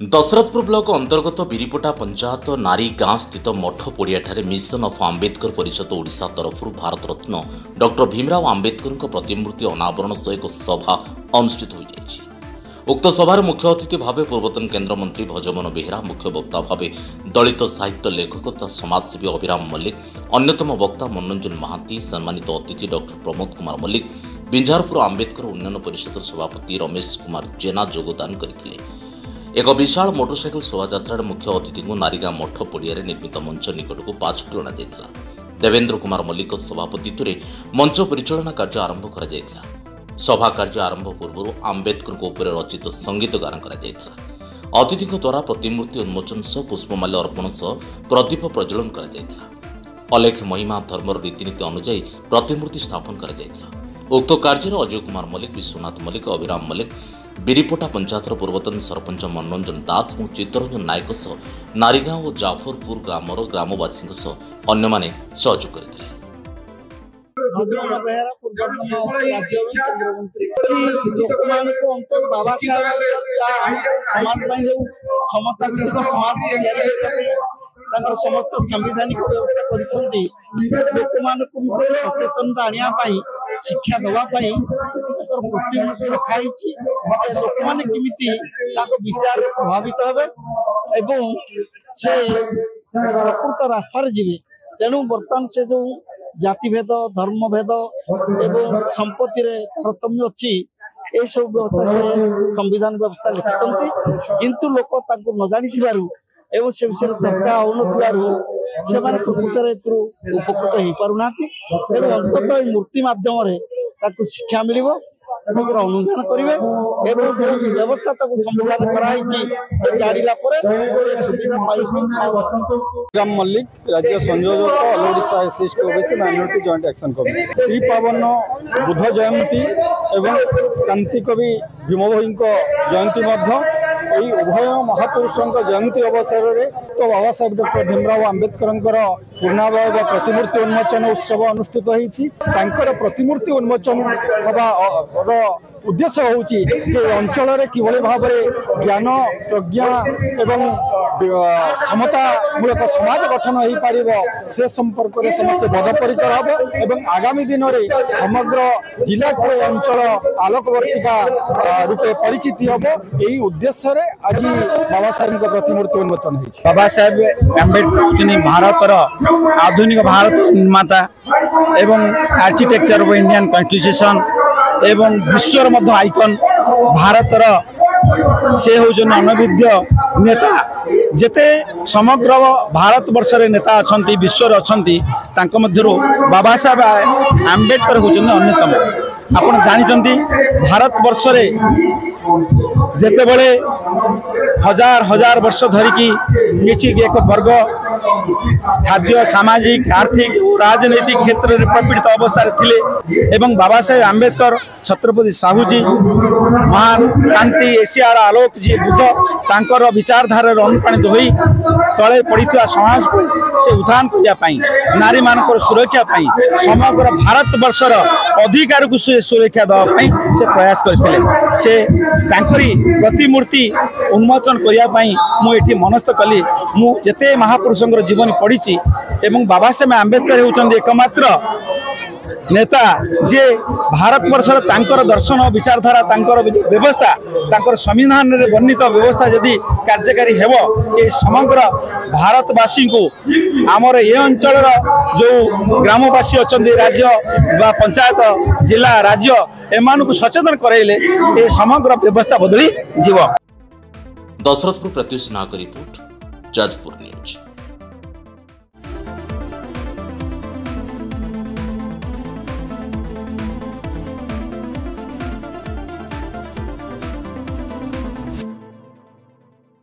Dasharathpur block अंतर्गत बिरीपोटा पंचायत नारी गाँ स्थित मठ पड़िया मिशन ऑफ आंबेडकर परिषद ओडिशा तरफ भारत रत्न डॉक्टर भीमराव आंबेडकर प्रतिमूर्ति अनावरण सह एक सभा अनुष्ठित हो जाएगी। उक्त सभार मुख्य अतिथि भाव पूर्वतन केन्द्रमंत्री भजमोहन बेहेरा, मुख्य वक्ता भाव दलित साहित्य लेखक तथा समाजसेवी अभिराम मल्लिक, अन्यतम वक्ता मनोरंजन महांती, सम्मानित अतिथि डॉक्टर प्रमोद कुमार मल्लिक, बिंझारपुर आंबेडकर उन्नयन परिषद सभापति रमेश कुमार जेना योगदान करथिले। एक विशाल मोटरसाइकेल शोभायात्रा मुख्य अतिथि को नारीगाँ मठ पड़िया निर्मित मंच निकट को पाछुटी अणा देवेन्द्र कुमार मल्लिक सभापतित्व में मंच परिचालना कार्य आरंभ कर सभा कार्य आरंभ पूर्व आंबेडकर उपर रचित संगीत गान कर अतिथि द्वारा प्रतिमूर्ति उन्मोचन सह पुष्पमाल्य अर्पण सह प्रदीप प्रज्वलन कर अलेख महिमा धर्मर रीतिनीति अनुजाई प्रतिमूर्ति स्थापन कर उक्त कार्य अजय कुमार मल्लिक, विश्वनाथ मल्लिक, अभिराम मल्लिक, बिरीपोटा पंचायतर पूर्वतन सरपंच मनोरंजन दास और चित्तरंजन नायक सह नारीगाँ और जाफरपुर ग्रामर ग्रामवासी अन्य माने सहयोग करथिले। भजमोहन बेहेरा पूर्वतन राज्य केंद्र मंत्री लोक बाबा साहेब समाज समता समाज समस्त संवैधानिक व्यवस्था कर सचेतनता आने शिक्षा दवाई प्रतिमूर्ति रखाई लोक मैंने विचार प्रभावित हे से प्रकृत रास्तार जीवे। तेणु बर्तमान से जो जातिभेद धर्मभेद एवं संपत्ति तारतम्य अच्छी ये सब व्यवस्था से संविधान व्यवस्था लिखिं किंतु लोक न जानी एवं से विषय चर्चा हो से प्रकृत उपकृत हो पारना तेणु अंततः मूर्ति मध्यम शिक्षा मिल अनुधान करेंगे व्यवस्था संविधान कराई मल्लिक राज्य संयोजक all Odisha SC OBC minority joint action committee Shri पावन बुद्ध जयंती एवं क्रांति कवि भीम भोई जयंती यही उभय महापुरुषों जयंती अवसर में तो बाबा साहेब डॉक्टर भीमराव आंबेडकर पूर्णावय प्रतिमूर्ति उन्मोचन उत्सव अनुष्ठित होती। प्रतिमूर्ति उन्मोचन हवा उद्देश्य होची अंचल किभली भाव ज्ञान प्रज्ञा एवं समता मूलक समाज गठन हो पार से संपर्क में समस्त बद्धपरिकर हम एवं आगामी दिन में समग्र जिला को अंचल आलोकवर्तिका रूपे परिचित हम यही उद्देश्य आज बाबा साहेब प्रतिमूर्ति उन्मोचन हो। बाबा साहेब आंबेडकर होचनी भारतर आधुनिक भारत निर्माता एवं आर्किटेक्चर ऑफ इंडियन कॉन्स्टिट्यूशन एवं विश्वर मध्य आइकन भारतर से होचन अनविद्य नेता जेते समग्र भारत वर्ष रे नेता अछंती विश्वर अछंती तांको मध्यरो बाबा साहेब आंबेडकर होचन अन्यतम। आपण जानिचंती भारत वर्ष रे जेते बळे हजार हजार वर्ष धरिकी किछि एक वर्ग खाद्य सामाजिक आर्थिक और राजनैतिक क्षेत्र में प्रपीड़ित अवस्था थिले एवं बाबा साहेब आंबेडकर छत्रपति साहूजी महान क्रांति एशियार आलोक जी बुद्ध तांकर विचारधारा अनुप्राणित होई तले पड़ता समाज को से उत्थान करने नारी मानकर सुरक्षा समग्र भारत वर्षर अधिकार को से सुरक्षा देवाई से प्रयास करते से प्रतिमूर्ति उन्मोचन करने मुझे मनस्थ कली मुझे महापुरुषों जीवन पढ़ी एवं बाबा साहेब आंबेडकर होउछन्ति एकमात्र नेता जे भारत वर्षर तांकर दर्शन विचारधारा तांकर व्यवस्था तांकर संविधान में वर्णित व्यवस्था यदि कार्यकारी हेब ये समग्र भारतवासी को आमर ये अंचल जो ग्रामवासी अच्छा राज्य बा पंचायत जिला राज्य एमान को सचेतन कराइले ये समग्र व्यवस्था बदली जीव। दशरथपुर प्रत्युष नाग रिपोर्ट, जाजपुर न्यूज।